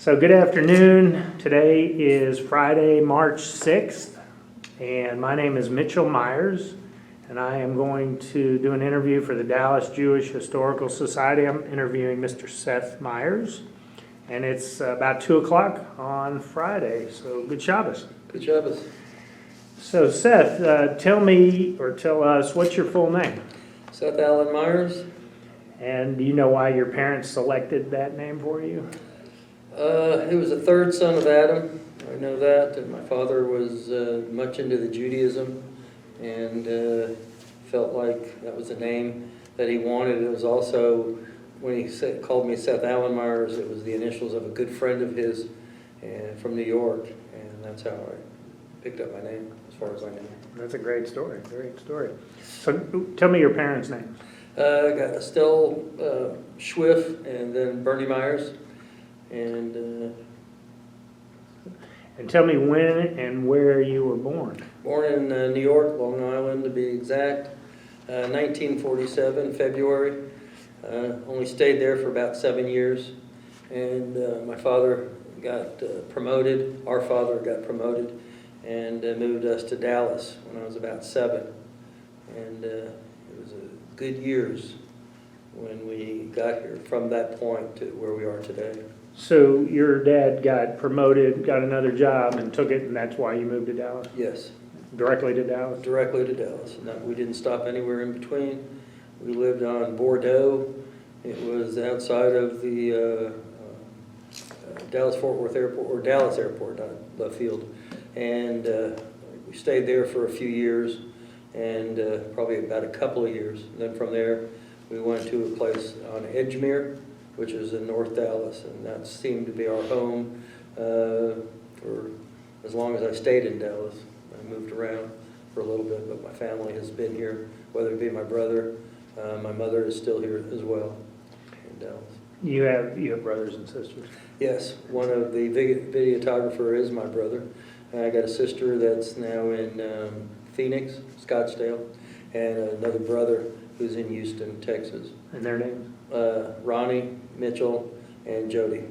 So good afternoon. Today is Friday, March 6th, and my name is Mitchell Meyers, and I am going to do an interview for the Dallas Jewish Historical Society. I'm interviewing Mr. Seth Meyers, and it's about 2 o'clock on Friday, so good Shabbos. Good Shabbos. So Seth, tell us, what's your full name? Seth Allen Meyers. And do you know why your parents selected that name for you? He was the third son of Adam. I know that. And my father was much into the Judaism and felt like that was the name that he wanted. It was also, when he called me Seth Allen Meyers, it was the initials of a good friend of his from New York. And that's how I picked up my name, as far as I know. That's a great story, great story. So tell me your parents' names. I got Estelle Schwiff and then Bernie Myers. And tell me when and where you were born. Born in New York, Long Island to be exact, 1947, February. Only stayed there for about 7 years. And my father got promoted, our father got promoted, and moved us to Dallas when I was about 7. And it was good years when we got here, from that point to where we are today. So your dad got promoted, got another job, and took it, and that's why you moved to Dallas? Yes. Directly to Dallas? Directly to Dallas. No, we didn't stop anywhere in between. We lived on Bordeaux. It was outside of the Dallas-Fort Worth Airport, or Dallas Airport, not left field. And we stayed there for a few years, and probably about a couple of years. And then from there, we went to a place on Edgemere, which is in North Dallas, and that seemed to be our home for as long as I stayed in Dallas. I moved around for a little bit, but my family has been here, whether it be my brother. My mother is still here as well in Dallas. You have brothers and sisters? Yes, one of the videographer is my brother. I got a sister that's now in Phoenix, Scottsdale, and another brother who's in Houston, Texas. And their names? Ronnie, Mitchell, and Jody.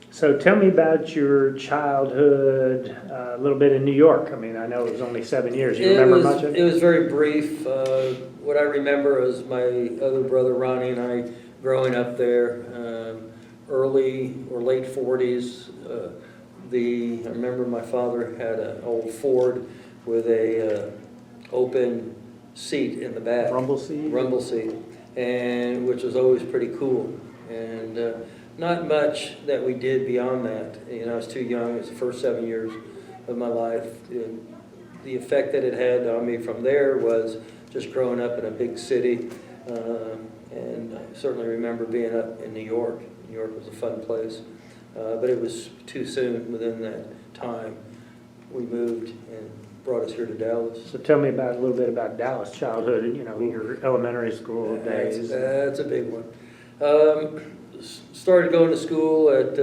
So tell me about your childhood, a little bit in New York. I mean, I know it was only 7 years. You remember much of it? It was very brief. What I remember is my other brother Ronnie and I growing up there, early or late 40s. I remember my father had an old Ford with a open seat in the back. Rumble seat? Rumble seat, and which was always pretty cool. And not much that we did beyond that. You know, I was too young. It was the first 7 years of my life. The effect that it had on me from there was just growing up in a big city. And I certainly remember being up in New York. New York was a fun place. But it was too soon within that time. We moved and brought us here to Dallas. So tell me a little bit about Dallas childhood, you know, your elementary school days. That's a big one. Started going to school at,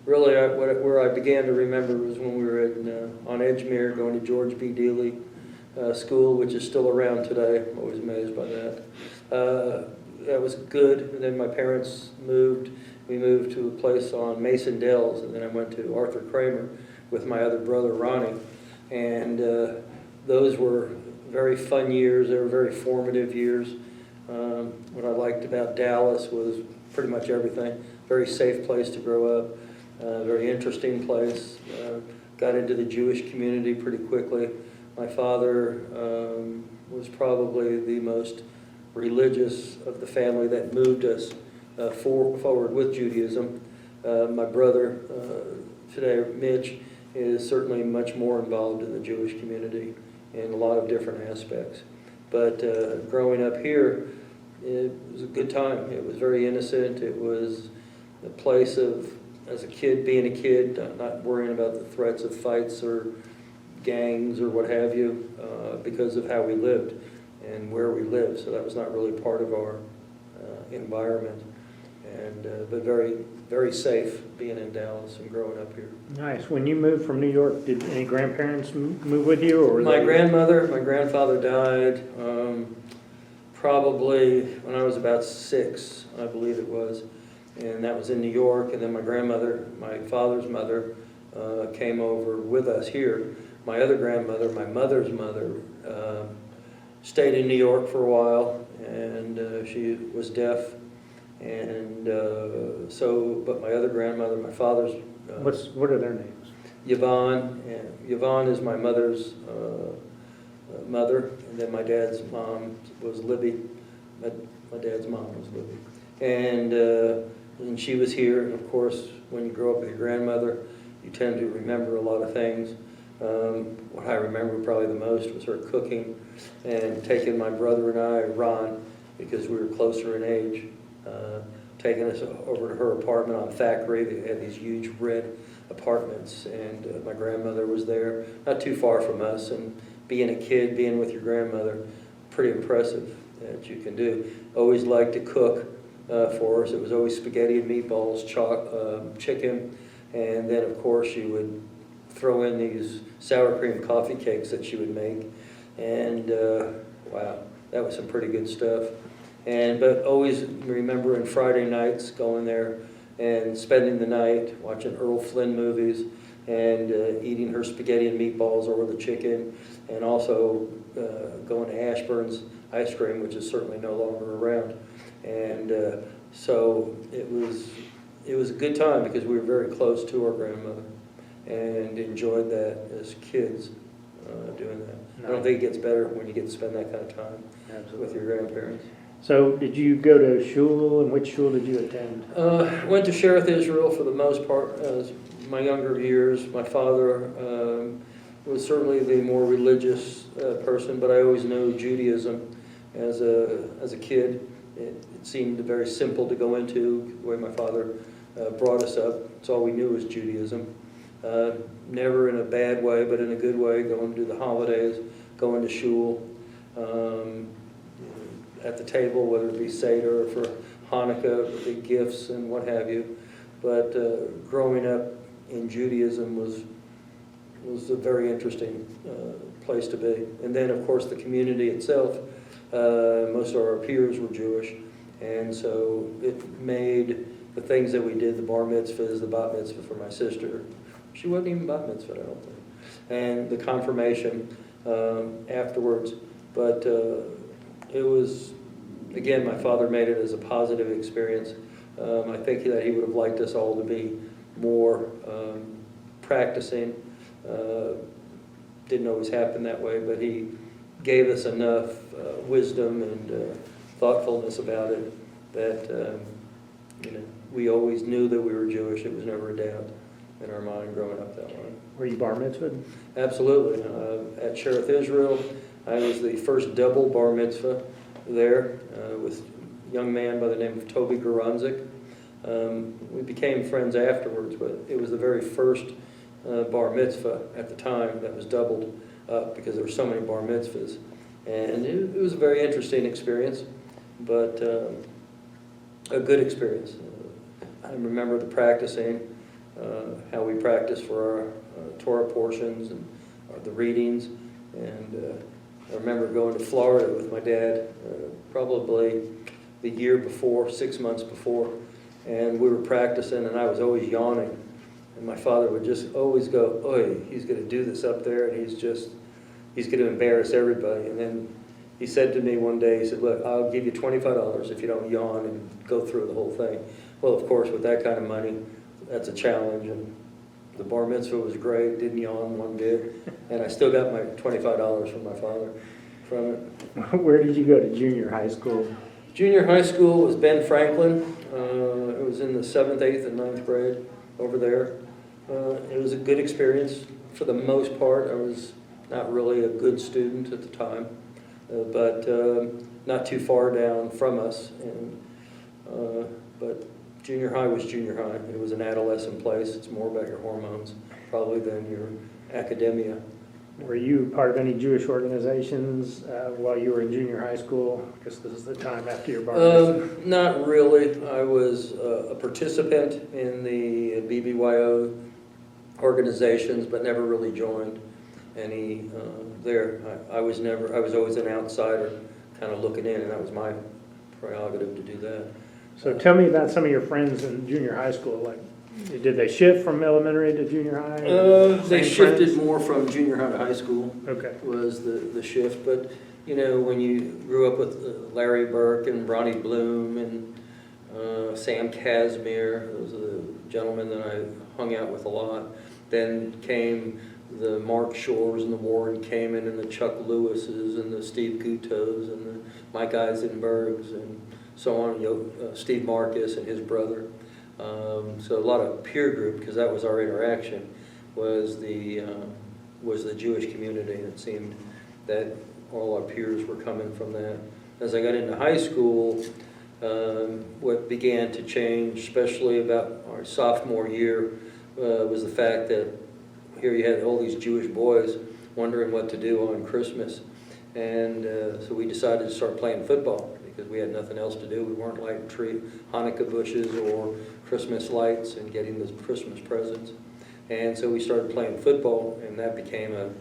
really where I began to remember was when we were on Edgemere, going to George B. Dealey School, which is still around today. I'm always amazed by that. That was good. And then my parents moved. We moved to a place on Mason Dells, and then I went to Arthur Kramer with my other brother, Ronnie. And those were very fun years. They were very formative years. What I liked about Dallas was pretty much everything. Very safe place to grow up. Very interesting place. Got into the Jewish community pretty quickly. My father was probably the most religious of the family that moved us forward with Judaism. My brother today, Mitch, is certainly much more involved in the Jewish community in a lot of different aspects. But growing up here, it was a good time. It was very innocent. It was a place of, as a kid, being a kid, not worrying about the threats of fights or gangs or what have you, because of how we lived and where we lived. So that was not really part of our environment. And but very, very safe being in Dallas and growing up here. Nice. When you moved from New York, did any grandparents move with you? Or my grandfather died probably when I was about 6, I believe it was. and that was in New York. And then my grandmother, my father's mother, came over with us here. My other grandmother, my mother's mother, stayed in New York for a while, and she was deaf. And but my other grandmother, my father's... What are their names? Yvonne. And Yvonne is my mother's mother, and then my dad's mom was Libby. My dad's mom was Libby. And she was here, and of course, when you grow up with your grandmother, you tend to remember a lot of things. What I remember probably the most was her cooking and taking my brother and I, Ron, because we were closer in age, taking us over to her apartment on Thackeray. They had these huge red apartments, and my grandmother was there, not too far from us. And being a kid, being with your grandmother, pretty impressive that you can do. Always liked to cook for us. It was always spaghetti and meatballs, chicken, and then of course she would throw in these sour cream coffee cakes that she would make, and wow, that was some pretty good stuff. But always remembering Friday nights going there and spending the night watching Earl Flynn movies and eating her spaghetti and meatballs or the chicken, and also going to Ashburn's ice cream, which is certainly no longer around. And so it was a good time because we were very close to our grandmother and enjoyed that as kids doing that. Nice. I don't think it gets better when you get to spend that kind of time with your grandparents. So did you go to shul, and which shul did you attend? Went to Shereth Israel for the most part. My younger years, my father was certainly the more religious person, but I always knew Judaism as a kid. It seemed very simple to go into, the way my father brought us up. It's all we knew was Judaism. Never in a bad way, but in a good way, going to do the holidays, going to shul, at the table, whether it be Seder or for Hanukkah, the gifts and what have you. But growing up in Judaism was a very interesting place to be. And then, of course, the community itself, most of our peers were Jewish, and so it made the things that we did, the bar mitzvahs, the bat mitzvah for my sister. She wasn't even bat mitzvah, I don't think. And the confirmation afterwards. But it was, again, my father made it as a positive experience. I think that he would have liked us all to be more practicing. Didn't always happen that way, but he gave us enough wisdom and thoughtfulness about it that we always knew that we were Jewish. It was never a doubt in our mind growing up that way. Were you bar mitzvahed? Absolutely. At Shereth Israel, I was the first double bar mitzvah there with a young man by the name of Toby Goranzik. We became friends afterwards, but it was the very first bar mitzvah at the time that was doubled up because there were so many bar mitzvahs. And it was a very interesting experience, but a good experience. I remember the practicing, how we practiced for our Torah portions and the readings. And I remember going to Florida with my dad probably the year before, 6 months before, and we were practicing, and I was always yawning. And my father would just always go, "Oy, he's going to do this up there, and he's going to embarrass everybody." And then he said to me one day, he said, "Look, I'll give you $25 if you don't yawn and go through the whole thing." Well, of course, with that kind of money, that's a challenge. And the bar mitzvah was great, didn't yawn one bit, and I still got my $25 from my father from it. Where did you go to junior high school? Junior high school was Ben Franklin. It was in the 7th, 8th, and 9th grade over there. It was a good experience. For the most part, I was not really a good student at the time, but not too far down from us. But junior high was junior high. It was an adolescent place. It's more about your hormones probably than your academia. Were you part of any Jewish organizations while you were in junior high school? I guess this is the time after your bar mitzvah. Not really. I was a participant in the BBYO organizations, but never really joined any there. I was always an outsider, kind of looking in, and that was my prerogative to do that. So tell me about some of your friends in junior high school. Like, did they shift from elementary to junior high? They Same shifted friends? more from junior high to high school. Okay. Was the shift. But, you know, when you grew up with Larry Burke and Ronnie Bloom and Sam Casimir, those are the gentlemen that I hung out with a lot. Then came the Mark Shores and the Warren Kamen and the Chuck Lewises and the Steve Gutos and the Mike Eisenbergs and so on, Steve Marcus and his brother. So a lot of peer group, because that was our interaction, was the Jewish community. And it seemed that all our peers were coming from that. As I got into high school, what began to change, especially about our sophomore year, was the fact that here you had all these Jewish boys wondering what to do on Christmas. And so we decided to start playing football because we had nothing else to do. We weren't lighting Hanukkah bushes or Christmas lights and getting the Christmas presents. And so we started playing football, and that became a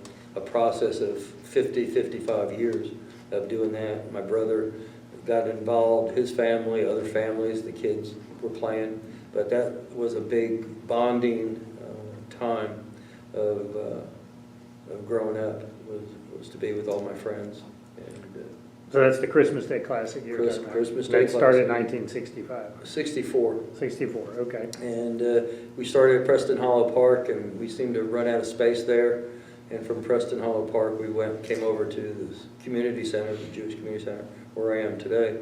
process of 55 years of doing that. My brother got involved, his family, other families, the kids were playing. But that was a big bonding time of growing up, was to be with all my friends. And, So that's the Christmas Day Classic you're talking about. Christmas Day That started in Classic. 1965. 64. 64, okay. And we started at Preston Hollow Park, and we seemed to run out of space there. And from Preston Hollow Park, we came over to the community center, the Jewish Community Center, where I am today.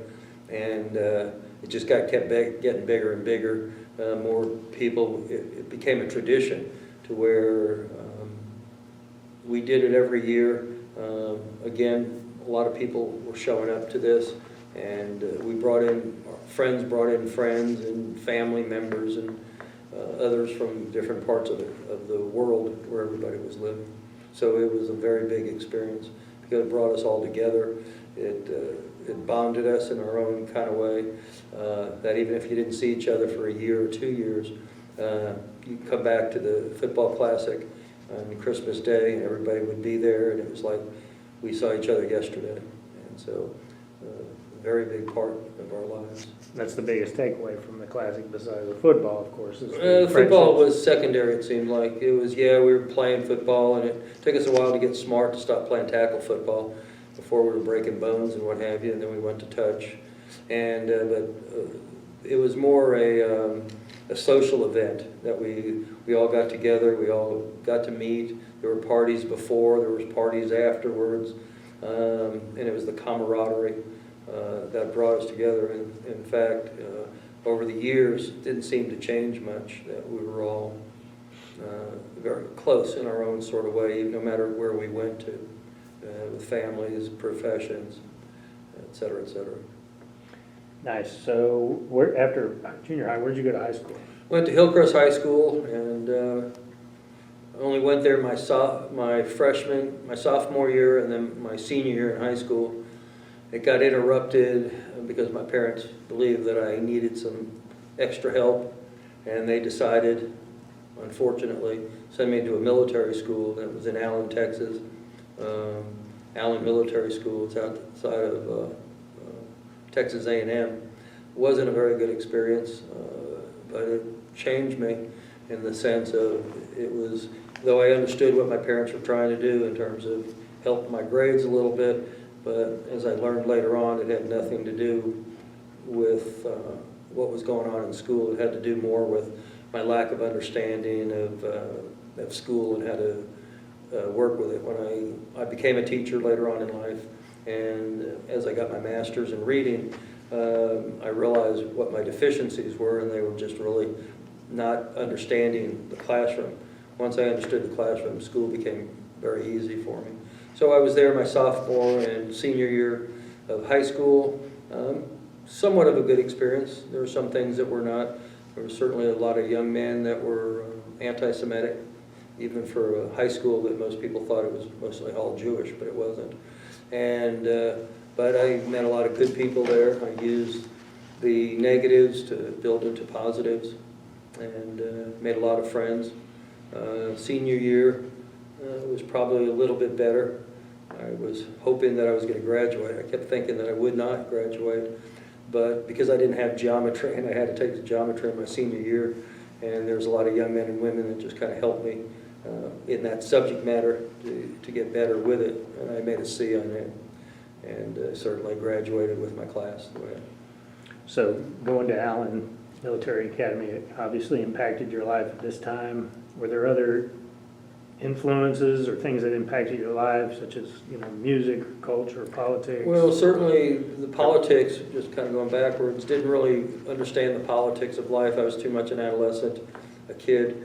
And it just kept getting bigger and bigger. More people. It became a tradition to where we did it every year. Again, a lot of people were showing up to this, and friends brought in friends and family members and others from different parts of the world where everybody was living. So it was a very big experience because it brought us all together. It bonded us in our own kind of way, that even if you didn't see each other for a year or 2 years, you come back to the football classic on Christmas Day and everybody would be there, and it was like we saw each other yesterday. And so a very big part of our lives. That's the biggest takeaway from the Classic besides the football, of course. Is Football friendships. was secondary, it seemed like. It was, we were playing football, and it took us a while to get smart to stop playing tackle football before we were breaking bones and what have you, and then we went to touch. And but it was more a social event that we all got together, we all got to meet. There were parties before, there was parties afterwards, and it was the camaraderie that brought us together. And in fact, over the years, it didn't seem to change much, that we were all very close in our own sort of way, no matter where we went to, with families, professions, et cetera, et cetera. Nice. So after junior high, where'd you go to high school? Went to Hillcrest High School, and only went there my sophomore year, and then my senior year in high school. It got interrupted because my parents believed that I needed some extra help, and they decided, unfortunately, send me to a military school that was in Allen, Texas. Allen Military School. It's outside of Texas A&M. Wasn't a very good experience, but it changed me in the sense of though I understood what my parents were trying to do in terms of help my grades a little bit, but as I learned later on, it had nothing to do with what was going on in school. It had to do more with my lack of understanding of school and how to work with it. When I became a teacher later on in life, and as I got my master's in reading, I realized what my deficiencies were, and they were just really not understanding the classroom. Once I understood the classroom, school became very easy for me. So I was there my sophomore and senior year of high school. Somewhat of a good experience. There were some things that were not. There was certainly a lot of young men that were anti-Semitic, even for a high school that most people thought it was mostly all Jewish, but it wasn't. And but I met a lot of good people there. I used the negatives to build into positives, and made a lot of friends. Senior year was probably a little bit better. I was hoping that I was going to graduate. I kept thinking that I would not graduate, but because I didn't have geometry, and I had to take the geometry in my senior year, and there's a lot of young men and women that just kind of helped me in that subject matter to get better with it, and I made a C on it, and certainly graduated with my class. So going to Allen Military Academy, it obviously impacted your life at this time. Were there other influences or things that impacted your life, such as, you know, music, culture, politics? Well, certainly the politics, just kind of going backwards, didn't really understand the politics of life. I was too much an adolescent, a kid.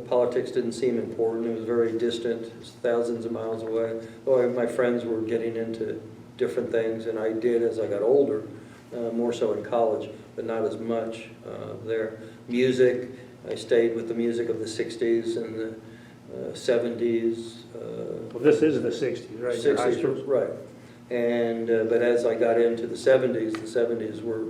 Politics didn't seem important. It was very distant. It was thousands of miles away. Though my friends were getting into different things, and I did as I got older, more so in college, but not as much there. Music, I stayed with the music of the 60s and the 70s. Well, this is the 60s, right? Your high school? 60s, right. And but as I got into the 70s were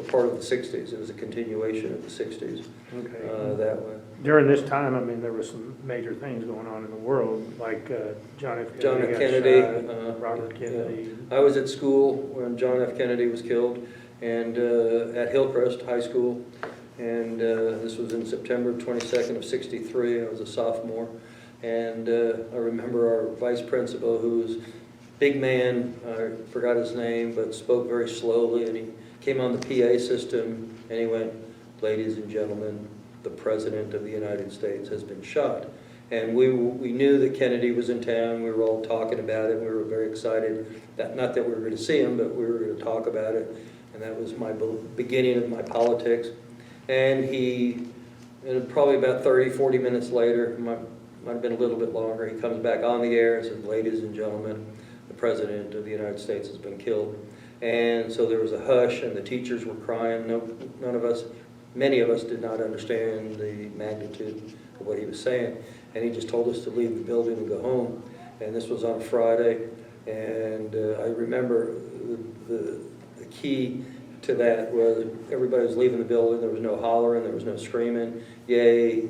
part of the 60s. It was a continuation of the 60s. Okay. That way. During this time, I mean, there were some major things going on in the world, like John F. Kennedy, Robert Kennedy. Yeah. I was at school when John F. Kennedy was killed, and at Hillcrest High School, and this was in September 22nd of '63. I was a sophomore, and I remember our vice principal, who was a big man, I forgot his name, but spoke very slowly, and he came on the PA system, and he went, "Ladies and gentlemen, the President of the United States has been shot." And we knew that Kennedy was in town. We were all talking about it. We were very excited. Not that we were going to see him, but we were going to talk about it. And that was my beginning of my politics. And and probably about 30, 40 minutes later, might have been a little bit longer, he comes back on the air and says, "Ladies and gentlemen, the President of the United States has been killed." And so there was a hush, and the teachers were crying. Many of us did not understand the magnitude of what he was saying. And he just told us to leave the building and go home. And this was on Friday. And I remember the key to that was everybody was leaving the building. There was no hollering. There was no screaming. Yay,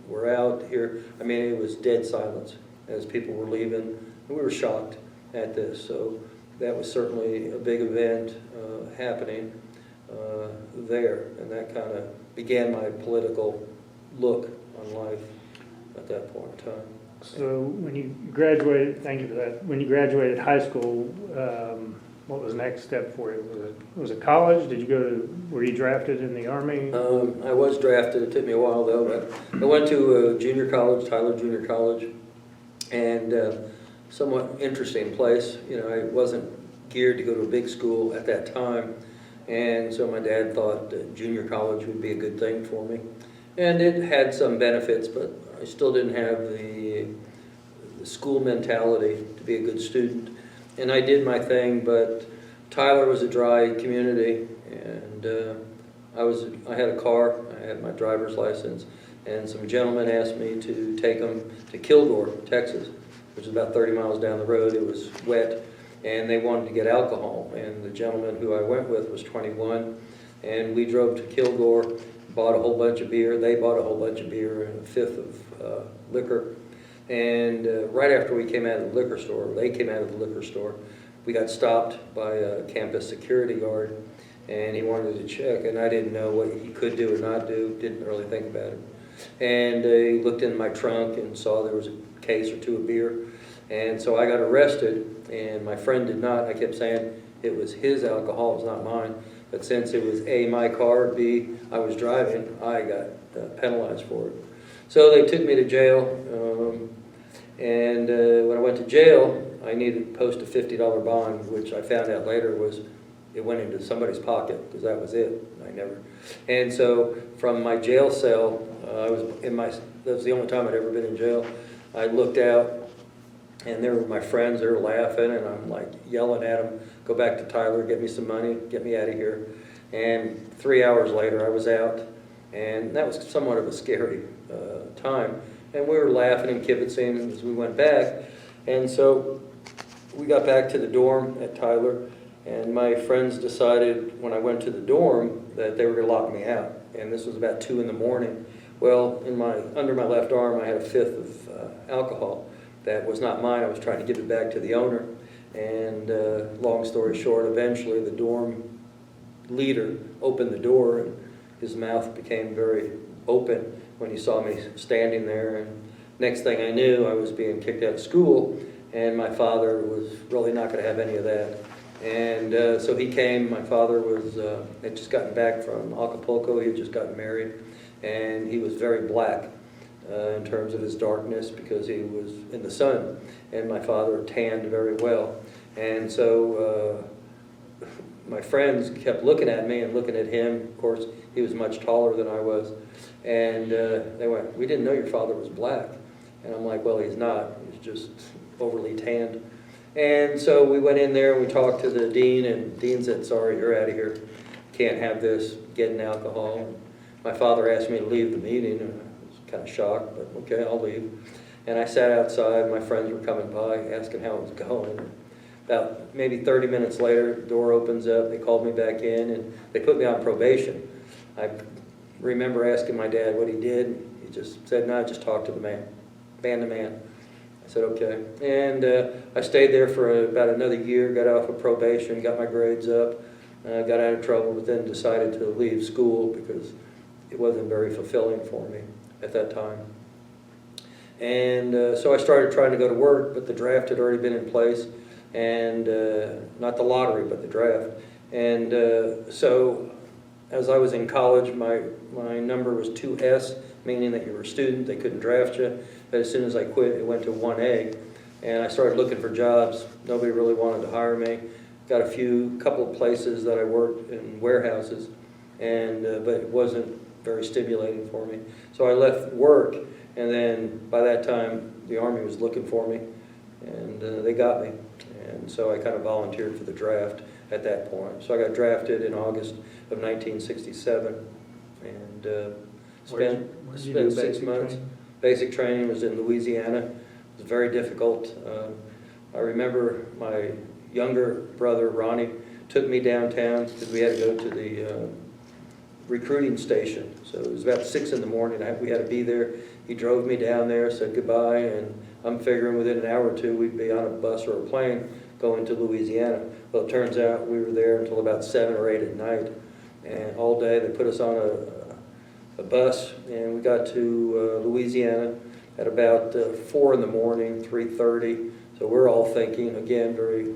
we're out here. I mean, it was dead silence as people were leaving. And we were shocked at this. So that was certainly a big event happening there. And that kind of began my political look on life at that point in time. So when you graduated, thank you for that. When you graduated high school, what was the next step for you? Was it college? Were you drafted in the Army? I was drafted. It took me a while though, but I went to junior college, Tyler Junior College, and somewhat interesting place. You know, I wasn't geared to go to a big school at that time, and so my dad thought junior college would be a good thing for me. And it had some benefits, but I still didn't have the school mentality to be a good student. And I did my thing, but Tyler was a dry community, and I had a car, I had my driver's license, and some gentlemen asked me to take them to Kilgore, Texas, which is about 30 miles down the road. It was wet, and they wanted to get alcohol. And the gentleman who I went with was 21, and we drove to Kilgore, bought a whole bunch of beer. They bought a whole bunch of beer and a fifth of liquor. And right after we came out of the liquor store, they came out of the liquor store, we got stopped by a campus security guard, and he wanted to check, and I didn't know what he could do or not do, didn't really think about it. And he looked in my trunk and saw there was a case or two of beer, and so I got arrested, and my friend did not. I kept saying it was his alcohol, it was not mine. But since it was A, my car, B, I was driving, I got penalized for it. So they took me to jail, and when I went to jail, I needed to post a $50 bond, which I found out later it went into somebody's pocket, because that was it. And so from my jail cell, that was the only time I'd ever been in jail. I looked out, and there were my friends, they were laughing, and I'm like yelling at them, "Go back to Tyler, get me some money, get me out of here." And 3 hours later, I was out, and that was somewhat of a scary time. And we were laughing and kibitzing as we went back. And so we got back to the dorm at Tyler, and my friends decided when I went to the dorm that they were going to lock me out. And this was about 2 in the morning. Well, under my left arm, I had a fifth of alcohol that was not mine. I was trying to give it back to the owner. And long story short, eventually the dorm leader opened the door, and his mouth became very open when he saw me standing there. And next thing I knew, I was being kicked out of school, and my father was really not going to have any of that. And so he came. My father had just gotten back from Acapulco. He had just gotten married, and he was very black in terms of his darkness because he was in the sun, and my father tanned very well. And so my friends kept looking at me and looking at him. Of course, he was much taller than I was. And they went, "We didn't know your father was black." And I'm like, "Well, he's not. He's just overly tanned." And so we went in there and we talked to the dean, and the dean said, "Sorry, you're out of here. Can't have this, getting alcohol." My father asked me to leave the meeting, and I was kind of shocked, but okay, I'll leave. And I sat outside. My friends were coming by asking how it was going. About maybe 30 minutes later, the door opens up. They called me back in, and they put me on probation. I remember asking my dad what he did. And he just said, "No, just talk to the man to man." I said, "Okay." And I stayed there for about another year, got off of probation, got my grades up, got out of trouble, but then decided to leave school because it wasn't very fulfilling for me at that time. And so I started trying to go to work, but the draft had already been in place, and not the lottery, but the draft. And so as I was in college, my number was 2S, meaning that you were a student, they couldn't draft you. But as soon as I quit, it went to 1A. And I started looking for jobs. Nobody really wanted to hire me. Got a couple of places that I worked in warehouses, and but it wasn't very stimulating for me. So I left work, and then by that time, the Army was looking for me, and they got me. And so I kind of volunteered for the draft at that point. So I got drafted in August of 1967, and spent 6 months. Basic training was in Louisiana. It was very difficult. I remember my younger brother, Ronnie, took me downtown because we had to go to the recruiting station. So it was about 6 in the morning. We had to be there. He drove me down there, said goodbye, and I'm figuring within an hour or two we'd be on a bus or a plane going to Louisiana. Well, it turns out we were there until about 7 or 8 at night, and all day they put us on a bus, and we got to Louisiana at about 4 in the morning, 3:30. So we're all thinking, again, very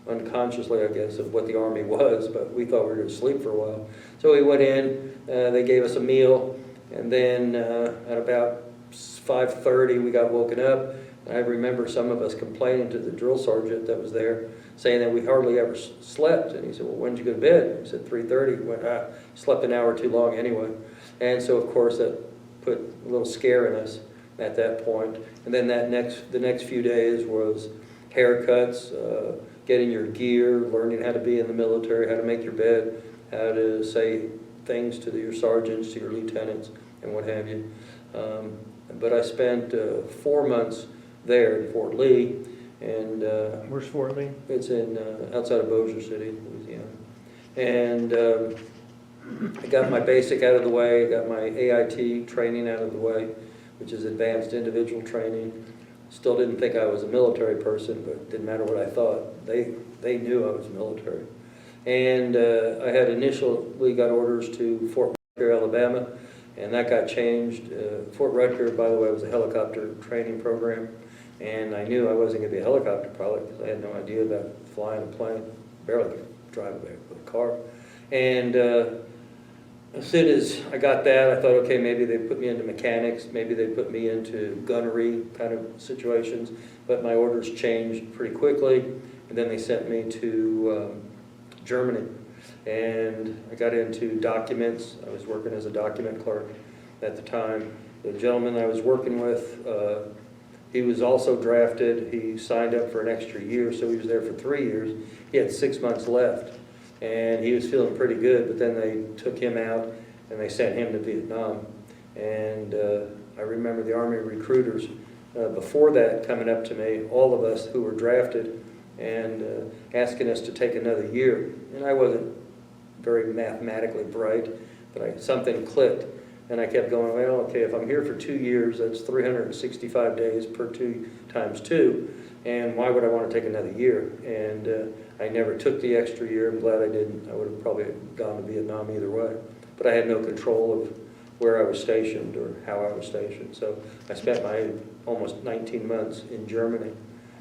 unconsciously, I guess, of what the Army was, but we thought we were going to sleep for a while. So we went in, they gave us a meal, and then at about 5:30 we got woken up. I remember some of us complaining to the drill sergeant that was there, saying that we hardly ever slept. And he said, "Well, when did you go to bed?" We said, 3:30. We went, slept an hour too long anyway. And so, of course, that put a little scare in us at that point. And then the next few days was haircuts, getting your gear, learning how to be in the military, how to make your bed, how to say things to your sergeants, to your lieutenants, and what have you. But I spent 4 months there in Fort Lee, and Where's Fort Lee? it's in outside of Bossier City, Louisiana. And I got my basic out of the way, got my AIT training out of the way, which is advanced individual training. Still didn't think I was a military person, but it didn't matter what I thought. They knew I was military. And I had initially got orders to Fort Rutger, Alabama, and that got changed. Fort Rutger, by the way, was a helicopter training program, and I knew I wasn't going to be a helicopter pilot because I had no idea about flying a plane, barely could drive a car. And as soon as I got that, I thought, okay, maybe they'd put me into mechanics, maybe they'd put me into gunnery kind of situations, but my orders changed pretty quickly, and then they sent me to Germany. And I got into documents. I was working as a document clerk at the time. The gentleman I was working with, he was also drafted. He signed up for an extra year, so he was there for 3 years. He had 6 months left, and he was feeling pretty good, but then they took him out and they sent him to Vietnam. And I remember the Army recruiters before that coming up to me, all of us who were drafted, and asking us to take another year. And I wasn't very mathematically bright, but something clicked. And I kept going, well, okay, if I'm here for 2 years, that's 365 days per 2 times 2. And why would I want to take another year? And I never took the extra year. I'm glad I didn't. I would have probably gone to Vietnam either way. But I had no control of where I was stationed or how I was stationed. So I spent my almost 19 months in Germany.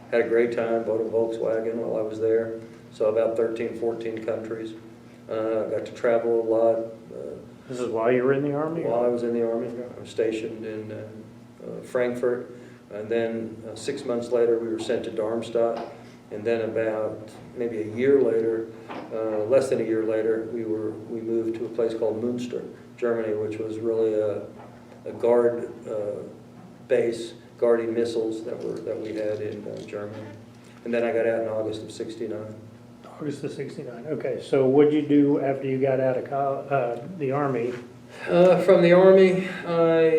Had a great time, bought a Volkswagen while I was there. So about 13, 14 countries. Got to travel a lot. This is while you were in the Army? While I was in the Army, I was stationed in Frankfurt. And then 6 months later, we were sent to Darmstadt. And then about maybe a year later, less than a year later, we moved to a place called Münster, Germany, which was really a guard base guarding missiles that we had in Germany. And then I got out in August of '69. August of '69. Okay, so what did you do after you got out of the Army? From the Army, I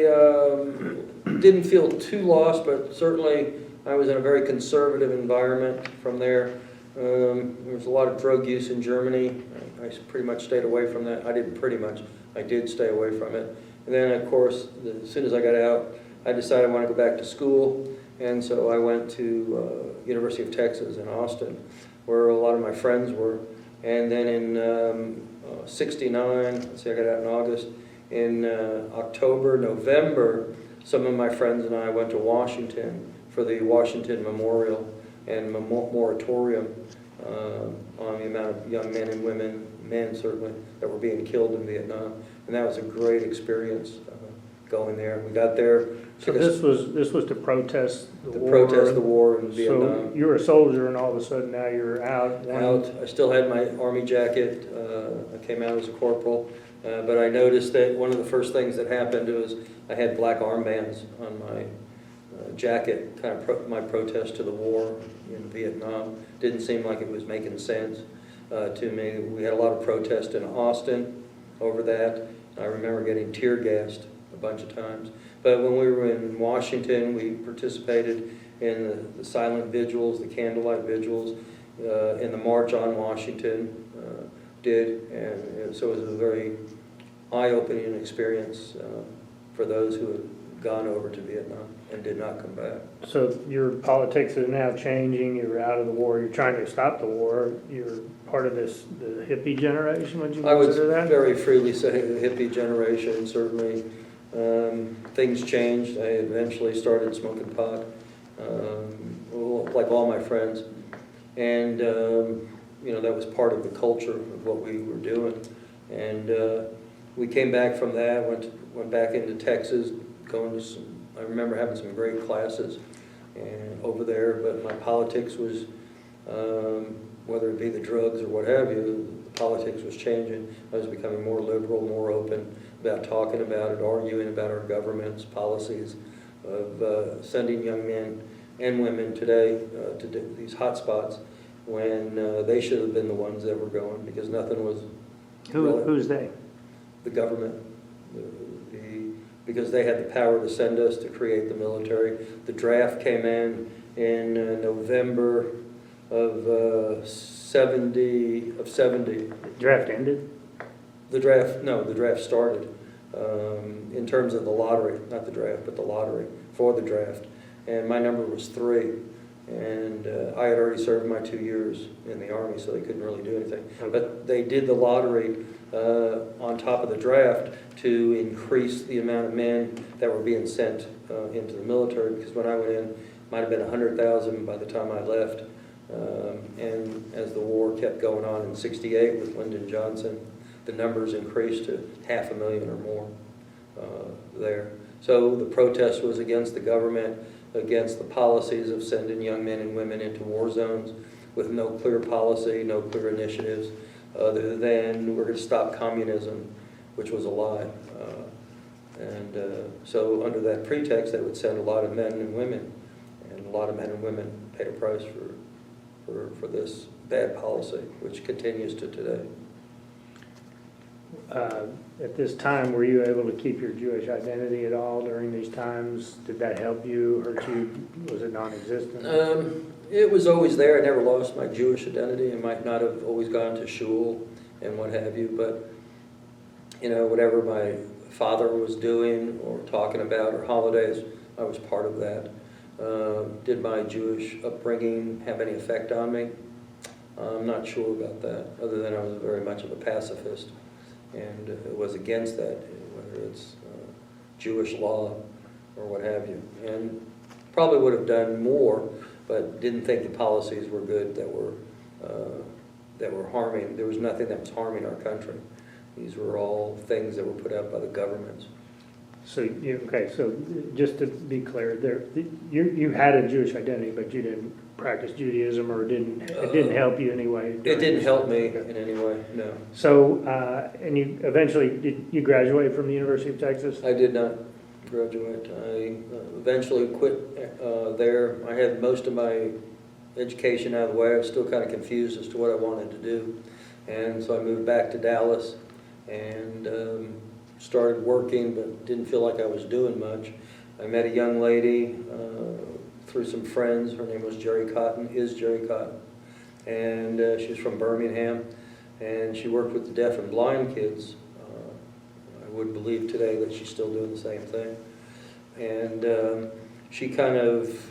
didn't feel too lost, but certainly I was in a very conservative environment from there. There was a lot of drug use in Germany. I pretty much stayed away from that. I didn't pretty much. I did stay away from it. And then, of course, as soon as I got out, I decided I wanted to go back to school. And so I went to University of Texas in Austin, where a lot of my friends were. And then in '69, let's see, I got out in August. In October, November, some of my friends and I went to Washington for the Washington Memorial and Moratorium on the amount of young men and women, men certainly, that were being killed in Vietnam. And that was a great experience going there. We got there. So this was to protest the war? To protest the war in Vietnam. So you were a soldier and all of a sudden now you're out? I still had my Army jacket. I came out as a corporal. But I noticed that one of the first things that happened was I had black armbands on my jacket, kind of my protest to the war in Vietnam. Didn't seem like it was making sense to me. We had a lot of protest in Austin over that. I remember getting tear gassed a bunch of times. But when we were in Washington, we participated in the silent vigils, the candlelight vigils, in the March on Washington. And so it was a very eye-opening experience for those who had gone over to Vietnam and did not come back. So your politics is now changing, you're out of the war, you're trying to stop the war, you're part of the hippie generation, would you consider that? I would very freely say the hippie generation, certainly. Things changed. I eventually started smoking pot, like all my friends. And that was part of the culture of what we were doing. And we came back from that, went back into Texas, I remember having some great classes over there, but my politics was, whether it be the drugs or what have you, the politics was changing. I was becoming more liberal, more open about talking about it, arguing about our government's policies of sending young men and women today to these hot spots when they should have been the ones that were going, because nothing was... Who's they? The government. Because they had the power to send us to create the military. The draft came in November of 70. The draft ended? The draft started in terms of the lottery, not the draft, but the lottery for the draft. And my number was 3. And I had already served my 2 years in the Army, so they couldn't really do anything. Okay. But they did the lottery on top of the draft to increase the amount of men that were being sent into the military, because when I went in, it might have been 100,000 by the time I left. And as the war kept going on in '68 with Lyndon Johnson, the numbers increased to 500,000 or more there. So the protest was against the government, against the policies of sending young men and women into war zones with no clear policy, no clear initiatives, other than we're going to stop communism, which was a lie. So under that pretext, they would send a lot of men and women, and a lot of men and women paid a price for this bad policy, which continues to today. At this time, were you able to keep your Jewish identity at all during these times? Did that help you, hurt you? Was it non-existent? It was always there. I never lost my Jewish identity. I might not have always gone to shul and what have you, but whatever my father was doing or talking about, or holidays, I was part of that. Did my Jewish upbringing have any effect on me? I'm not sure about that, other than I was very much of a pacifist and was against that, whether it's Jewish law or what have you. And probably would have done more, but didn't think the policies were good that were harming. There was nothing that was harming our country. These were all things that were put out by the governments. So, okay, so just to be clear, you had a Jewish identity, but you didn't practice Judaism, or it didn't help you anyway? It didn't help me in any way, no. So, and you eventually, did you graduate from the University of Texas? I did not graduate. I eventually quit there. I had most of my education out of the way. I was still kind of confused as to what I wanted to do. And so I moved back to Dallas and started working, but didn't feel like I was doing much. I met a young lady through some friends. Her name was Jerry Cotton, and she's from Birmingham, and she worked with the deaf and blind kids. I would believe today that she's still doing the same thing. And she kind of,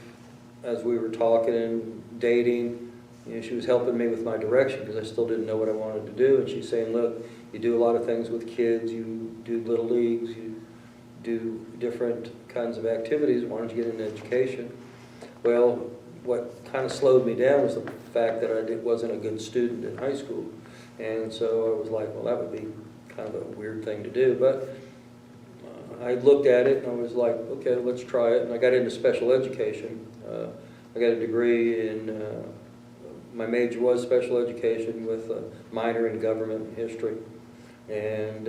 as we were talking and dating, she was helping me with my direction because I still didn't know what I wanted to do. And she's saying, look, you do a lot of things with kids, you do little leagues, you do different kinds of activities, why don't you get into education? Well, what kind of slowed me down was the fact that I wasn't a good student in high school. And so I was like, well, that would be kind of a weird thing to do. But I looked at it and I was like, okay, let's try it. And I got into special education. I got a degree in, my major was special education with a minor in government history. And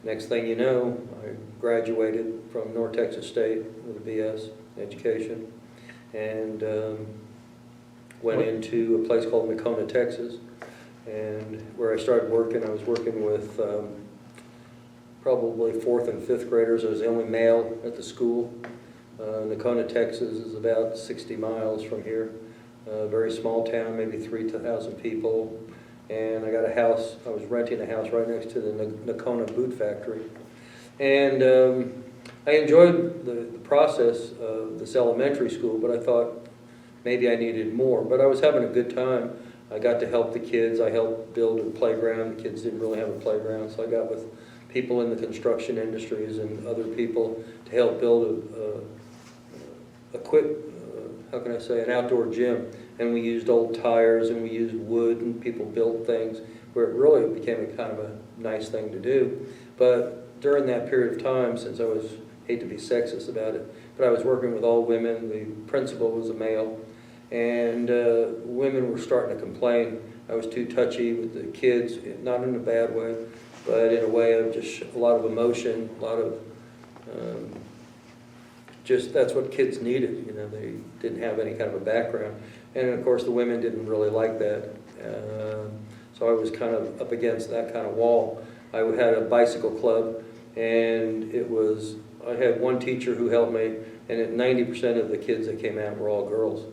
next thing you know, I graduated from North Texas State with a BS in education and went into a place called Nocona, Texas. And where I started working, I was working with probably 4th and 5th graders. I was the only male at the school. Nocona, Texas is about 60 miles from here. A very small town, maybe 3,000 people. And I got a house, I was renting a house right next to the Nocona boot factory. And I enjoyed the process of this elementary school, but I thought maybe I needed more. But I was having a good time. I got to help the kids. I helped build a playground. The kids didn't really have a playground, so I got with people in the construction industries and other people to help build an outdoor gym. And we used old tires and we used wood and people built things where it really became a kind of a nice thing to do. But during that period of time, since I hate to be sexist about it, but I was working with all women. The principal was a male. And women were starting to complain. I was too touchy with the kids, not in a bad way, but in a way of just a lot of emotion, a lot of just that's what kids needed. You know, they didn't have any kind of a background. And of course the women didn't really like that. So I was kind of up against that kind of wall. I had a bicycle club, and I had one teacher who helped me, and 90% of the kids that came out were all girls.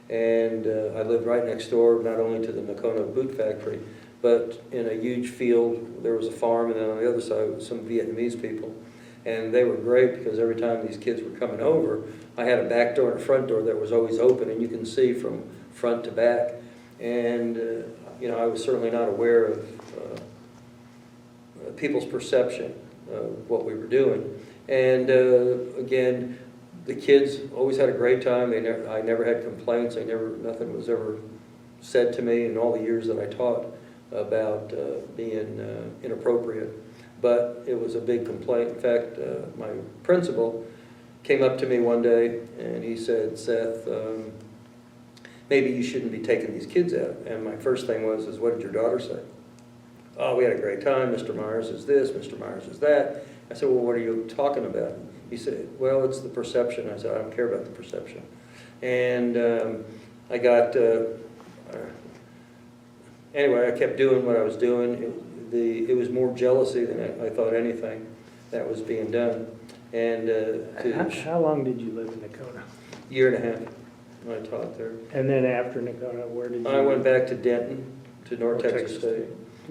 And I lived right next door, not only to the Nocona boot factory, but in a huge field. There was a farm, and then on the other side was some Vietnamese people. And they were great because every time these kids were coming over, I had a back door and a front door that was always open, and you can see from front to back. And I was certainly not aware of people's perception of what we were doing. And again, the kids always had a great time. I never had complaints. Nothing was ever said to me in all the years that I taught about being inappropriate. But it was a big complaint. In fact, my principal came up to me one day and he said, Seth, maybe you shouldn't be taking these kids out. And my first thing was, what did your daughter say? Oh, we had a great time. Mr. Myers is this, Mr. Myers is that. I said, well, what are you talking about? He said, well, it's the perception. I said, I don't care about the perception. And I got, anyway, I kept doing what I was doing. It was more jealousy than I thought anything that was being done. And how long did you live in Nocona? Year and a half when I taught there. And then after Nocona, where did you? I went back to Denton, to North Texas State,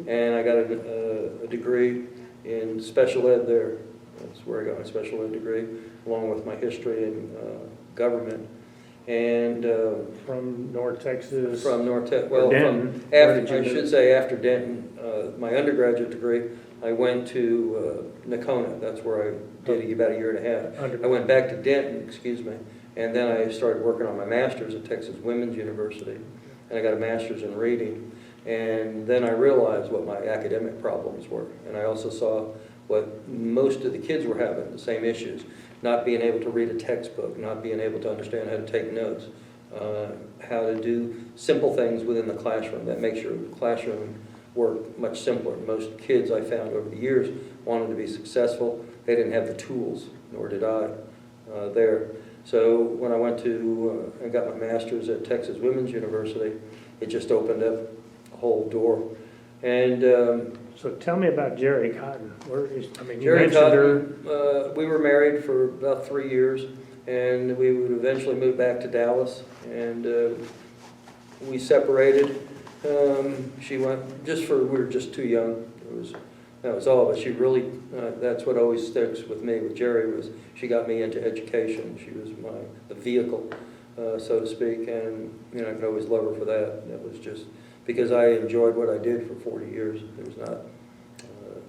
and I got a degree in special ed there. That's where I got my special ed degree, along with my history and government. And From North Texas? from North Texas, well, Denton. from Where after, did you I do? should say after Denton, my undergraduate degree, I went to Nocona. That's where I did about a year and a half. I went back to Denton, excuse me, and then I started working on my master's at Texas Women's University, and I got a master's in reading. And then I realized what my academic problems were, and I also saw what most of the kids were having, the same issues. Not being able to read a textbook, not being able to understand how to take notes, how to do simple things within the classroom that makes your classroom work much simpler. Most kids I found over the years wanted to be successful. They didn't have the tools, nor did I there. So when I went to, I got my master's at Texas Women's University, it just opened up a whole door. And So tell me about Jerry Cotton. Where is, I mean, you Jerry mentioned her. Cotton, we were married for about 3 years, and we would eventually move back to Dallas, and we separated. She went, we were just too young. That was all, but she really, that's what always sticks with me with Jerry, was she got me into education. She was the vehicle, so to speak, and you know, I could always love her for that. That was just because I enjoyed what I did for 40 years. There was not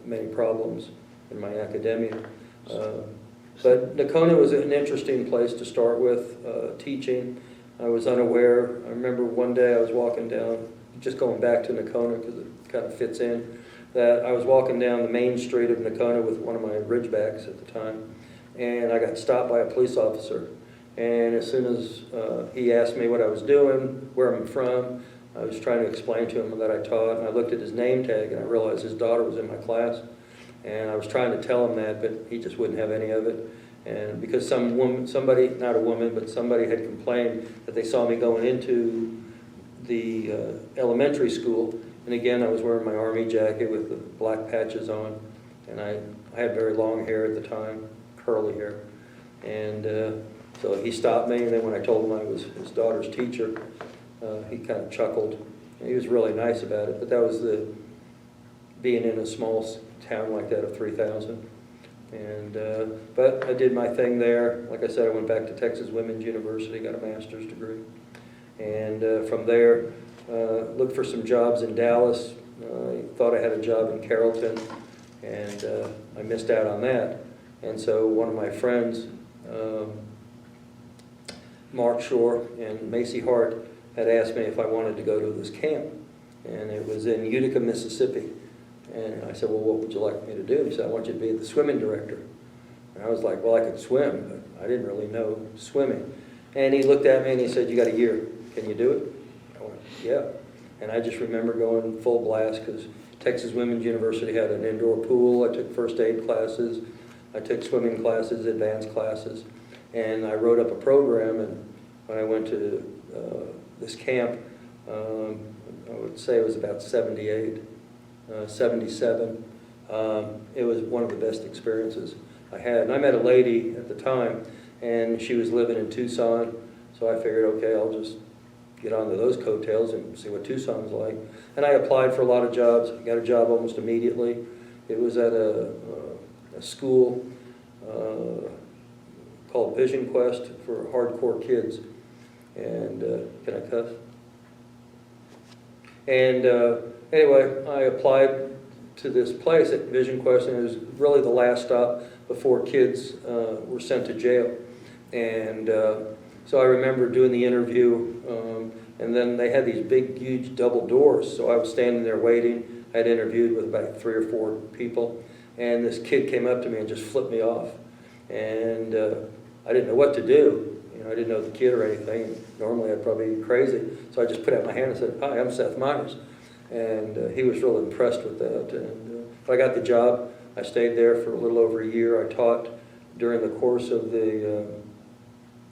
many problems in my academia. But Nocona was an interesting place to start with, teaching. I was unaware. I remember one day I was walking down, just going back to Nocona because it kind of fits in, that I was walking down the main street of Nocona with one of my Ridgebacks at the time, and I got stopped by a police officer. And as soon as he asked me what I was doing, where I'm from, I was trying to explain to him that I taught, and I looked at his name tag and I realized his daughter was in my class. And I was trying to tell him that, but he just wouldn't have any of it. And because somebody, not a woman, but somebody had complained that they saw me going into the elementary school. And again, I was wearing my army jacket with the black patches on. And I had very long hair at the time, curly hair. And so he stopped me, and then when I told him I was his daughter's teacher, he kind of chuckled. And he was really nice about it, but that was being in a small town like that of 3,000. And but I did my thing there. Like I said, I went back to Texas Women's University, got a master's degree. And from there, looked for some jobs in Dallas. I thought I had a job in Carrollton, and I missed out on that. And so one of my friends, Mark Shore and Macy Hart, had asked me if I wanted to go to this camp. And it was in Utica, Mississippi. And I said, well, what would you like me to do? He said, I want you to be the swimming director. And I was like, well, I could swim, but I didn't really know swimming. And he looked at me and he said, you got a year. Can you do it? I went, yeah. And I just remember going full blast because Texas Women's University had an indoor pool. I took first aid classes. I took swimming classes, advanced classes. And I wrote up a program, and when I went to this camp, I would say it was about 78. 77. It was one of the best experiences I had. And I met a lady at the time, and she was living in Tucson, so I figured, okay, I'll just get onto those coattails and see what Tucson's like. And I applied for a lot of jobs. I got a job almost immediately. It was at a school called Vision Quest for hardcore kids. And can I cuss? And anyway, I applied to this place at Vision Quest, and it was really the last stop before kids were sent to jail. And so I remember doing the interview, and then they had these big, huge double doors. So I was standing there waiting. I had interviewed with about 3 or 4 people, and this kid came up to me and just flipped me off. And I didn't know what to do. You know, I didn't know the kid or anything. Normally I'd probably be crazy. So I just put out my hand and said, hi, I'm Seth Meyers. And he was really impressed with that. And I got the job. I stayed there for a little over a year. I taught during the course of the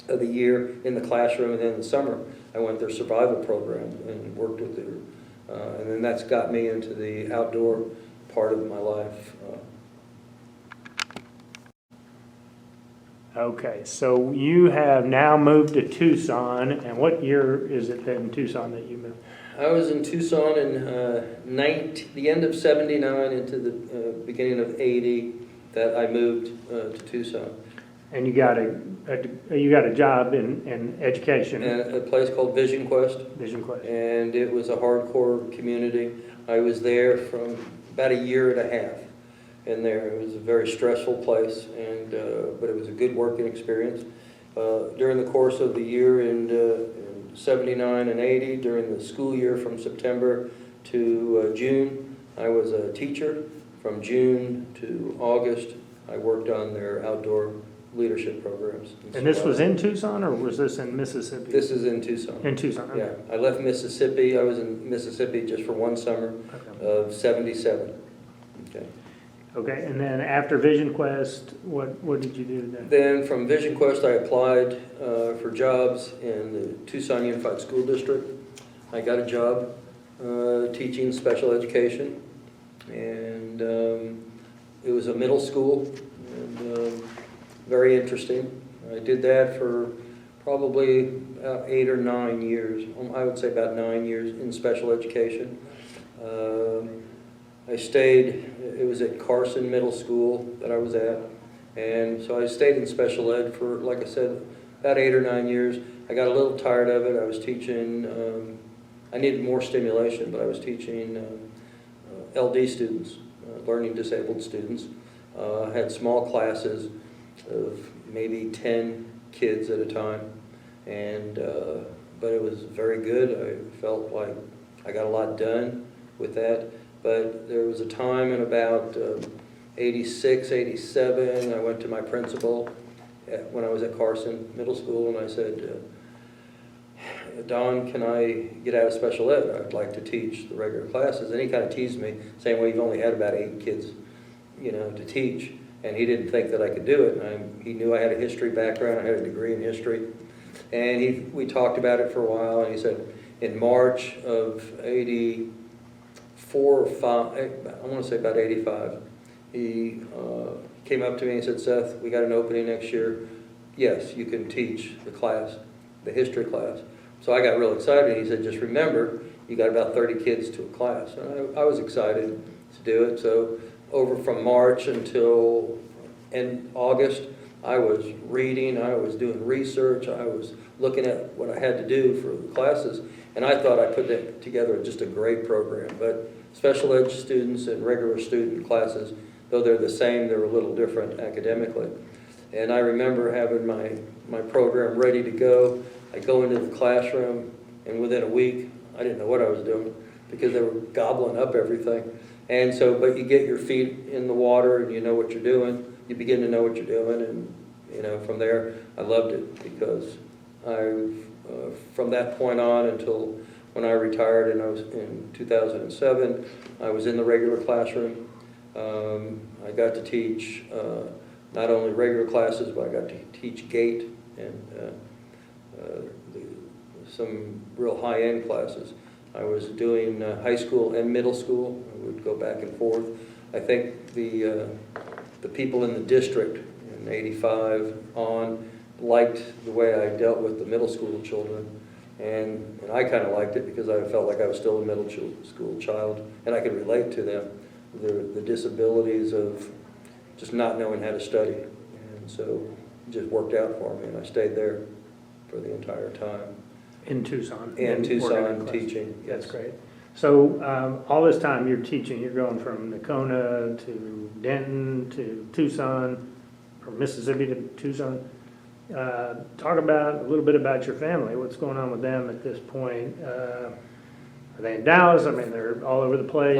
year in the classroom, and then in the summer I went their survival program and worked with their, and then that's got me into the outdoor part of my life. Okay, so you have now moved to Tucson, and what year is it then in Tucson that you moved? I was in Tucson in the end of '79 into the beginning of '80 that I moved to Tucson. And you got a job in education, At a place called Vision Quest, Vision Quest. and it was a hardcore community. I was there from about a year and a half in there. It was a very stressful place, and but it was a good working experience. During the course of the year in '79 and '80, during the school year from September to June, I was a teacher. From June to August, I worked on their outdoor leadership programs. And this was in Tucson, or was this in Mississippi? This is in Tucson. In Tucson, okay. Yeah, I left Mississippi. I was in Mississippi just for one summer Okay. of '77. Okay. Okay, and then after Vision Quest, what did you do then? Then from Vision Quest, I applied for jobs in the Tucson Unified School District. I got a job teaching special education, and it was a middle school, and very interesting. I did that for probably about 8 or 9 years. I would say about 9 years in special education. I stayed, it was at Carson Middle School that I was at, and so I stayed in special ed for, like I said, about 8 or 9 years. I got a little tired of it. I was teaching, I needed more stimulation, but I was teaching LD students, learning disabled students. Had small classes of maybe 10 kids at a time, and but it was very good. I felt like I got a lot done with that. But there was a time in about '86, '87, I went to my principal when I was at Carson Middle School, and I said, Don, can I get out of special ed? I'd like to teach the regular classes. And he kind of teased me, saying, well, you've only had about 8 kids, to teach. And he didn't think that I could do it. And he knew I had a history background. I had a degree in history. And we talked about it for a while, and he said, in March of '84 or '85, I want to say about '85, he came up to me and said, Seth, we got an opening next year. Yes, you can teach the class, the history class. So I got real excited. He said, just remember, you got about 30 kids to a class. And I was excited to do it. So over from March until end August, I was reading, I was doing research, I was looking at what I had to do for the classes, and I thought I put that together just a great program. But special ed students and regular student classes, though they're the same, they're a little different academically. And I remember having my program ready to go. I go into the classroom, and within a week, I didn't know what I was doing because they were gobbling up everything. And so, but you get your feet in the water and you know what you're doing. You begin to know what you're doing, and from there, I loved it because from that point on until when I retired and I was in 2007, I was in the regular classroom. I got to teach not only regular classes, but I got to teach GATE and some real high-end classes. I was doing high school and middle school. I would go back and forth. I think the people in the district in '85 on liked the way I dealt with the middle school children, and I kind of liked it because I felt like I was still a middle school child, and I could relate to them, the disabilities of just not knowing how to study, and so it just worked out for me, and I stayed there for the entire time. In Tucson? In Tucson, teaching, yes. That's great. So all this time you're teaching, you're going from Nocona to Denton to Tucson, from Mississippi to Tucson. Talk about a little bit about your family. What's going on with them at this point? Are they in Dallas? I mean, they're all over the place.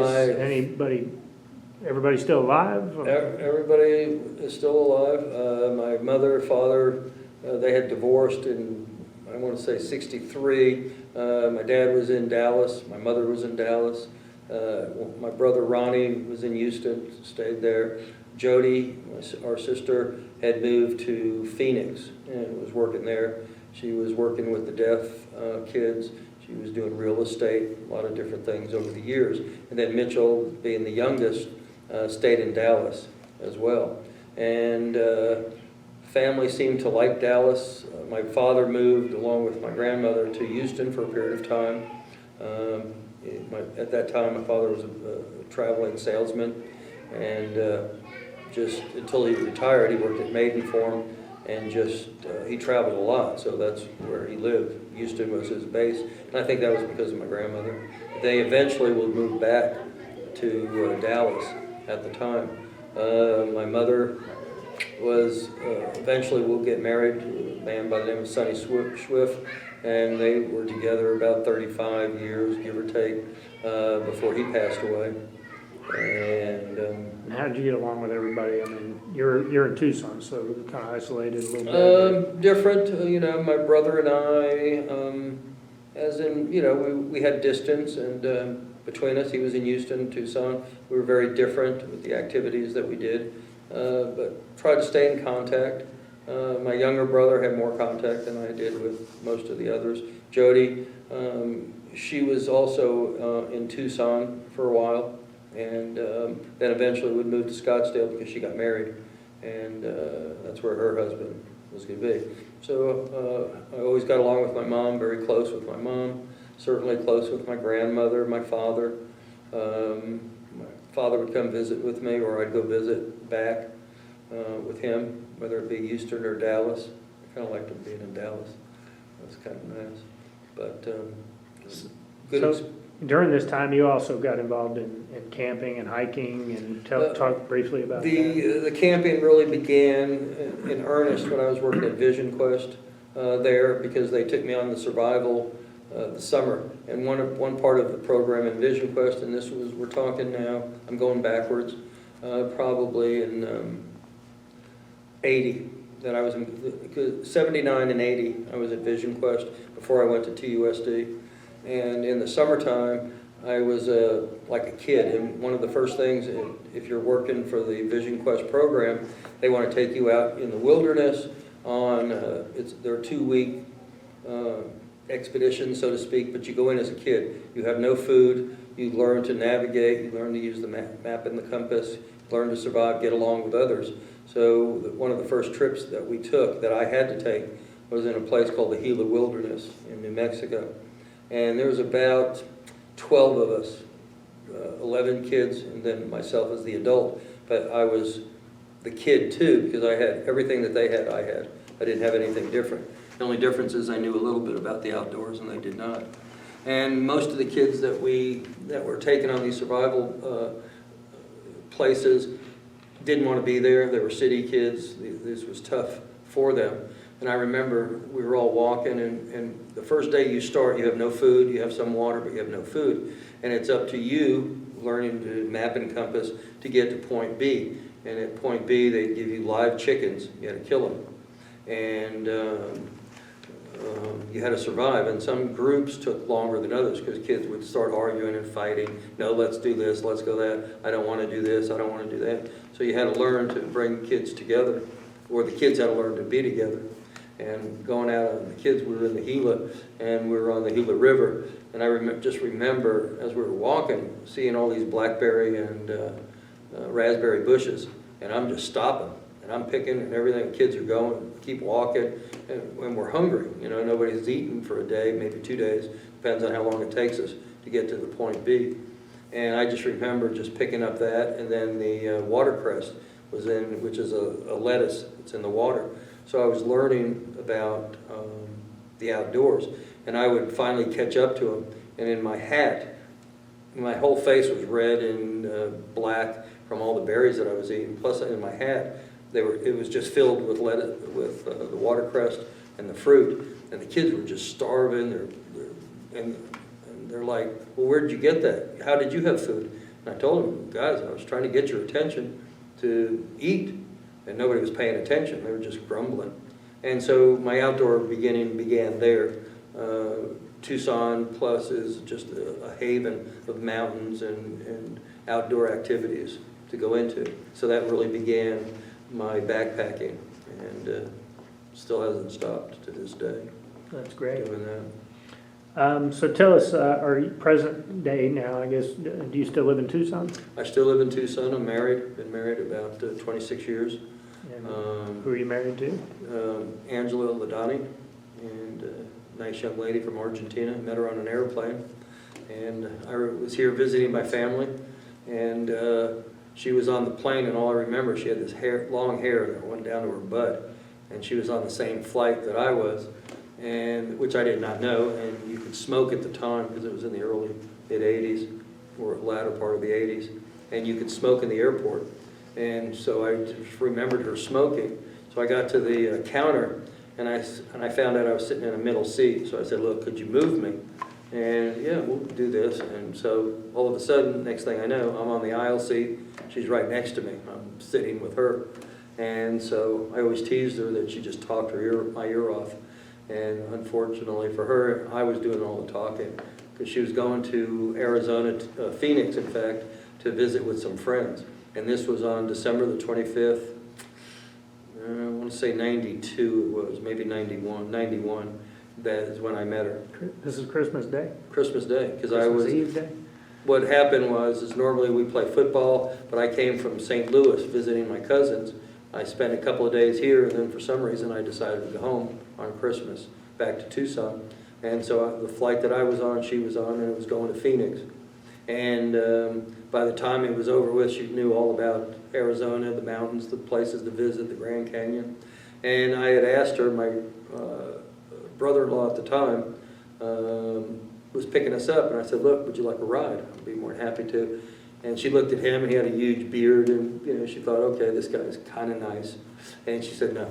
Everybody still alive? Everybody is still alive. My mother, father, they had divorced in, I want to say, '63. My dad was in Dallas. My mother was in Dallas. My brother Ronnie was in Houston, stayed there. Jody, our sister, had moved to Phoenix and was working there. She was working with the deaf kids. She was doing real estate, a lot of different things over the years. And then Mitchell, being the youngest, stayed in Dallas as well. And family seemed to like Dallas. My father moved along with my grandmother to Houston for a period of time. At that time, my father was a traveling salesman, and just until he retired, he worked at Maidenform, and he traveled a lot, so that's where he lived. Houston was his base, and I think that was because of my grandmother. They eventually would move back to Dallas at the time. My mother was eventually will get married to a man by the name of Sonny Swift, and they were together about 35 years, give or take, before he passed away. And how did you get along with everybody? I mean, you're in Tucson, so kind of isolated a little bit. Different, my brother and I, as in, we had distance, and between us, he was in Houston, Tucson. We were very different with the activities that we did, but tried to stay in contact. My younger brother had more contact than I did with most of the others. Jody, she was also in Tucson for a while, and then eventually would move to Scottsdale because she got married, and that's where her husband was going to be. So I always got along with my mom, very close with my mom, certainly close with my grandmother, my father. My father would come visit with me, or I'd go visit back with him, whether it be Houston or Dallas. I kind of liked him being in Dallas. That was kind of nice. But So during this time, you also got involved in camping and hiking, and talk briefly about that. The camping really began in earnest when I was working at Vision Quest there, because they took me on the survival the summer. And one part of the program in Vision Quest, and we're talking now, I'm going backwards, probably in 80, that I was in, 79 and 80, I was at Vision Quest before I went to TUSD. And in the summertime, I was like a kid. And one of the first things, if you're working for the Vision Quest program, they want to take you out in the wilderness on, they're 2-week expeditions, so to speak, but you go in as a kid. You have no food, you learn to navigate, you learn to use the map and the compass, learn to survive, get along with others. So one of the first trips that we took, that I had to take, was in a place called the Gila Wilderness in New Mexico. And there was about 12 of us, 11 kids, and then myself as the adult. But I was the kid too, because I had everything that they had, I had. I didn't have anything different. The only difference is I knew a little bit about the outdoors, and they did not. And most of the kids that were taken on these survival places didn't want to be there. They were city kids. This was tough for them. And I remember we were all walking, and the first day you start, you have no food, you have some water, but you have no food. And it's up to you, learning to map and compass, to get to point B. And at point B, they give you live chickens. You had to kill them. And you had to survive. And some groups took longer than others, because kids would start arguing and fighting. No, let's do this, let's go that. I don't want to do this, I don't want to do that. So you had to learn to bring kids together, or the kids had to learn to be together. And going out, the kids were in the Gila, and we were on the Gila River. And I just remember, as we were walking, seeing all these blackberry and raspberry bushes, and I'm just stopping, and I'm picking, and everything. Kids are going, keep walking, and when we're hungry, nobody's eaten for a day, maybe 2 days, depends on how long it takes us to get to the point B. And I just remember just picking up that, and then the watercress was in, which is a lettuce, it's in the water. So I was learning about the outdoors, and I would finally catch up to them. And in my hat, my whole face was red and black from all the berries that I was eating. Plus, in my hat, it was just filled with lettuce, with the watercress and the fruit. And the kids were just starving. And they're like, "Well, where did you get that? How did you have food?" And I told them, "Guys, I was trying to get your attention to eat." And nobody was paying attention. They were just grumbling. And so my outdoor began there. Tucson Plus is just a haven of mountains and outdoor activities to go into. So that really began my backpacking, and still hasn't stopped to this day. That's great. Doing that. So tell us, are you present day now, I guess, do you still live in Tucson? I still live in Tucson. I'm married. Been married about 26 years. And who are you married to? Angela Ladani, and a nice young lady from Argentina. Met her on an airplane, and I was here visiting my family, and she was on the plane, and all I remember, she had this long hair that went down to her butt, and she was on the same flight that I was, and which I did not know, and you could smoke at the time because it was in the early mid-'80s or latter part of the '80s, and you could smoke in the airport. And so I just remembered her smoking. So I got to the counter, and I found out I was sitting in a middle seat. So I said, look, could you move me? And yeah, we'll do this. And so all of a sudden, next thing I know, I'm on the aisle seat. She's right next to me. I'm sitting with her. And so I always teased her that she just talked my ear off. And unfortunately for her, I was doing all the talking because she was going to Arizona, Phoenix, in fact, to visit with some friends. And this was on December the 25th, I want to say 92 it was, maybe 91. That is when I met her. This is Christmas Day? Christmas Day, because Christmas Eve Day? What happened was normally we play football, but I came from St. Louis visiting my cousins. I spent a couple of days here, and then for some reason I decided to go home on Christmas, back to Tucson. And so the flight that I was on, she was on, and it was going to Phoenix. And by the time it was over with, she knew all about Arizona, the mountains, the places to visit, the Grand Canyon. And I had asked her, my brother-in-law at the time was picking us up, and I said, look, would you like a ride? I'd be more than happy to. And she looked at him, and he had a huge beard, and she thought, okay, this guy is kind of nice. And she said, no,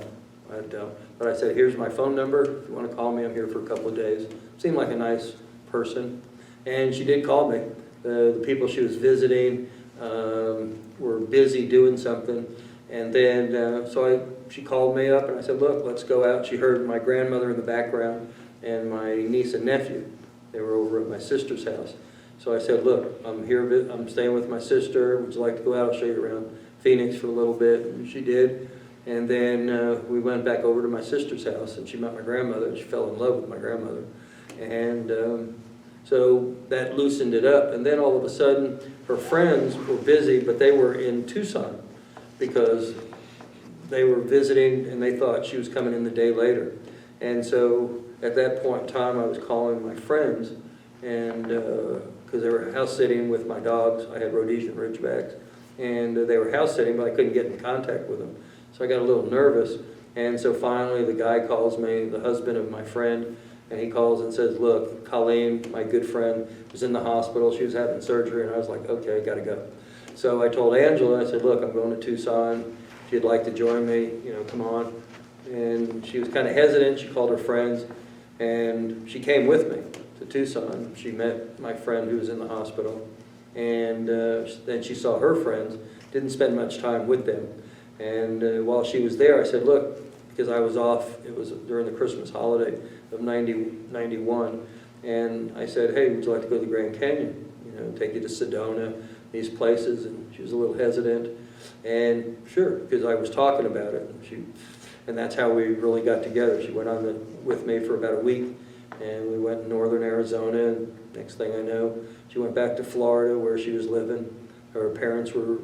I don't. But I said, here's my phone number. If you want to call me, I'm here for a couple of days. Seemed like a nice person. And she did call me. The people she was visiting were busy doing something, and then she called me up, and I said, look, let's go out. She heard my grandmother in the background and my niece and nephew. They were over at my sister's house. So I said, look, I'm here, I'm staying with my sister. Would you like to go out? I'll show you around Phoenix for a little bit. And she did. And then we went back over to my sister's house, and she met my grandmother, and she fell in love with my grandmother. And so that loosened it up. And then all of a sudden, her friends were busy, but they were in Tucson because they were visiting, and they thought she was coming in the day later. And so at that point in time, I was calling my friends, and because they were house sitting with my dogs. I had Rhodesian Ridgebacks, and they were house sitting, but I couldn't get in contact with them. So I got a little nervous. And so finally, the guy calls me, the husband of my friend, and he calls and says, look, Colleen, my good friend, was in the hospital. She was having surgery. And I was like, okay, I got to go. So I told Angela, I said, look, I'm going to Tucson. If you'd like to join me, come on. And she was kind of hesitant. She called her friends, and she came with me to Tucson. She met my friend who was in the hospital, and then she saw her friends, didn't spend much time with them. And while she was there, I said, look, because I was off, it was during the Christmas holiday of 91, and I said, hey, would you like to go to the Grand Canyon? Take you to Sedona, these places. And she was a little hesitant, and sure, because I was talking about it. And that's how we really got together. She went on with me for about a week, and we went to northern Arizona, and next thing I know, she went back to Florida where she was living. Her parents were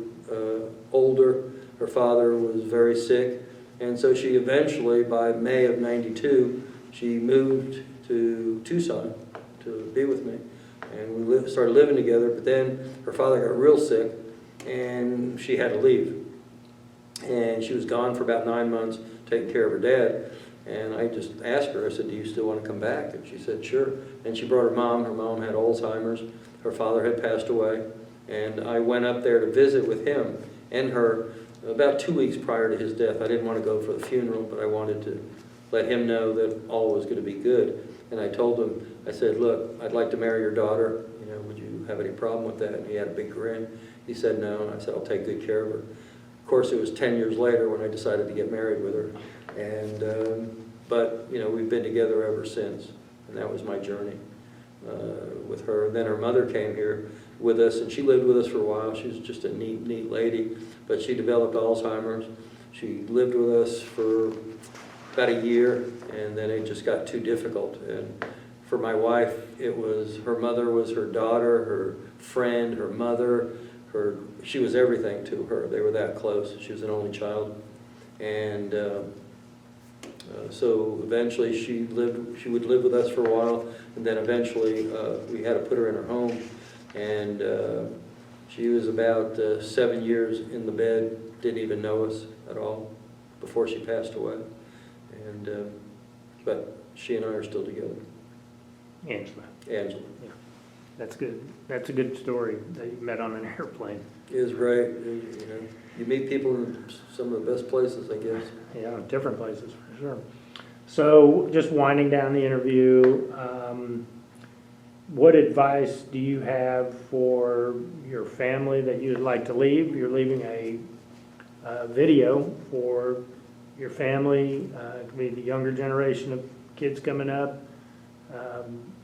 older. Her father was very sick, and so she eventually, by May of 92, she moved to Tucson to be with me, and we started living together. But then her father got real sick, and she had to leave, and she was gone for about 9 months taking care of her dad. And I just asked her, I said, do you still want to come back? And she said, sure. And she brought her mom. Her mom had Alzheimer's. Her father had passed away, and I went up there to visit with him and her about 2 weeks prior to his death. I didn't want to go for the funeral, but I wanted to let him know that all was going to be good. And I told him, I said, look, I'd like to marry your daughter. Would you have any problem with that? And he had a big grin. He said no, and I said, I'll take good care of her. Of course, it was 10 years later when I decided to get married with her. And but we've been together ever since, and that was my journey with her. And then her mother came here with us, and she lived with us for a while. She was just a neat lady, but she developed Alzheimer's. She lived with us for about a year, and then it just got too difficult. And for my wife, it was her mother was her daughter, her friend, her mother. She was everything to her. They were that close. She was an only child. And so eventually she would live with us for a while, and then eventually we had to put her in her home. And she was about 7 years in the bed, didn't even know us at all before she passed away. And but she and I are still together. Angela. Angela. Yeah. That's good. That's a good story that you met on an airplane. Is right. You know, you meet people in some of the best places, I guess. Yeah, different places for sure. So just winding down the interview, what advice do you have for your family that you'd like to leave? You're leaving a video for your family, it could be the younger generation of kids coming up.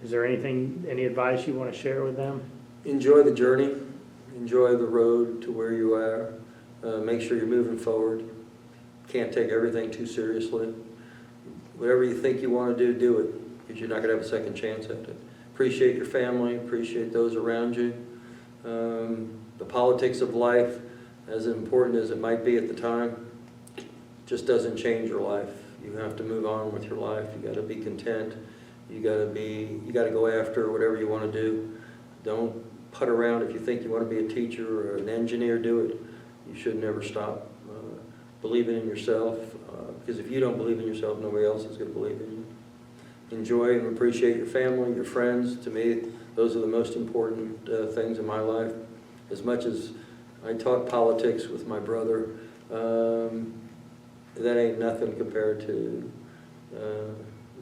Is there any advice you want to share with them? Enjoy the journey. Enjoy the road to where you are. Make sure you're moving forward. Can't take everything too seriously. Whatever you think you want to do it, because you're not going to have a second chance at it. Appreciate your family. Appreciate those around you. The politics of life, as important as it might be at the time, just doesn't change your life. You have to move on with your life. You got to be content. You got to go after whatever you want to do. Don't putt around. If you think you want to be a teacher or an engineer, do it. You should never stop believing in yourself, because if you don't believe in yourself, nobody else is going to believe in you. Enjoy and appreciate your family, your friends. To me, those are the most important things in my life. As much as I talk politics with my brother, that ain't nothing compared to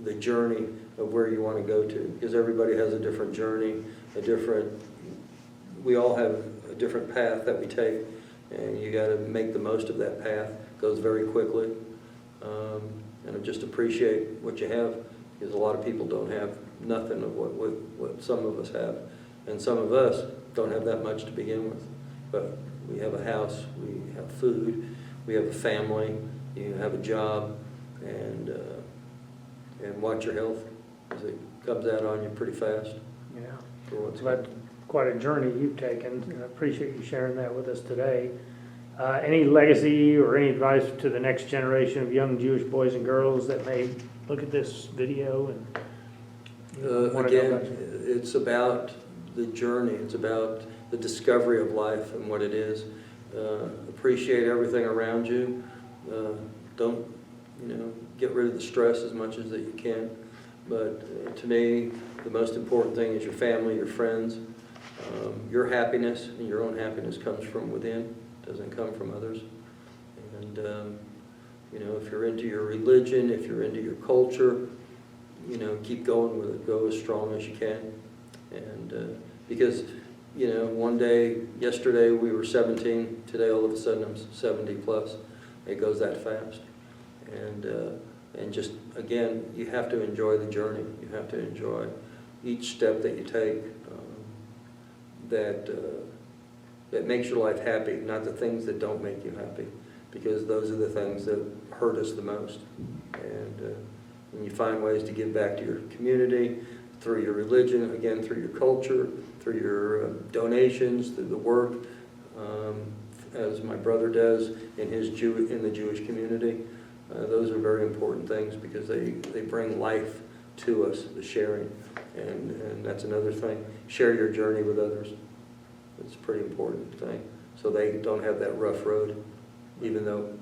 the journey of where you want to go to, because everybody has a different journey, we all have a different path that we take, and you got to make the most of that path. It goes very quickly, and just appreciate what you have, because a lot of people don't have nothing of what some of us have, and some of us don't have that much to begin with, but we have a house, we have food, we have a family, you have a job, and watch your health, because it comes out on you pretty fast. Yeah. For what's Well, that's quite a journey you've taken, and I appreciate you sharing that with us today. Any legacy or any advice to the next generation of young Jewish boys and girls that may look at this video and want to know about you? It's about the journey. It's about the discovery of life and what it is. Appreciate everything around you. Don't, get rid of the stress as much as that you can. But to me, the most important thing is your family, your friends. Your happiness and your own happiness comes from within, doesn't come from others. And if you're into your religion, if you're into your culture, keep going with it. Go as strong as you can. And because yesterday we were 17, today all of a sudden I'm 70 plus. It goes that fast. And just, again, you have to enjoy the journey. You have to enjoy each step that you take that makes your life happy, not the things that don't make you happy, because those are the things that hurt us the most. And when you find ways to give back to your community, through your religion, again, through your culture, through your donations, through the work, as my brother does in the Jewish community, those are very important things, because they bring life to us, the sharing. And that's another thing. Share your journey with others. It's a pretty important thing. So they don't have that rough road, even though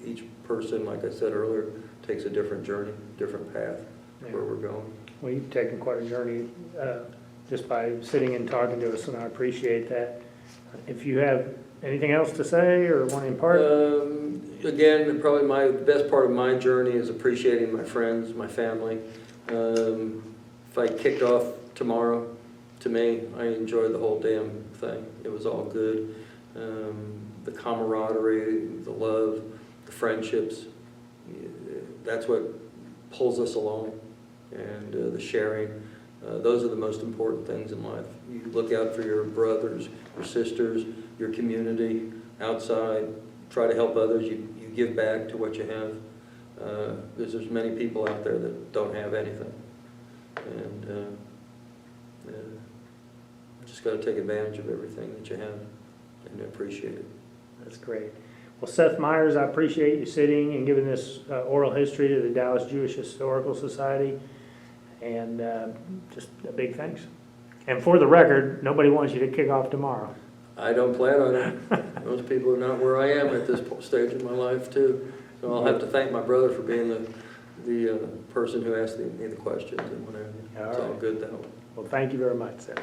each person, like I said earlier, takes a different journey, different path where we're going. Well, you've taken quite a journey just by sitting and talking to us, and I appreciate that. If you have anything else to say or want to impart? Again, probably the best part of my journey is appreciating my friends, my family. If I kicked off tomorrow, to me, I enjoyed the whole damn thing. It was all good. The camaraderie, the love, the friendships, that's what pulls us along. And the sharing, those are the most important things in life. You look out for your brothers, your sisters, your community, outside, try to help others, you give back to what you have. Because there's many people out there that don't have anything. And just got to take advantage of everything that you have and appreciate it. That's great. Well, Seth Meyers, I appreciate you sitting and giving this oral history to the Dallas Jewish Historical Society, and just a big thanks. And for the record, nobody wants you to kick off tomorrow. I don't plan on it. Most people are not where I am at this stage in my life, too. So I'll have to thank my brother for being the person who asked me the questions and whatever. It's all good, though. Well, thank you very much, sir.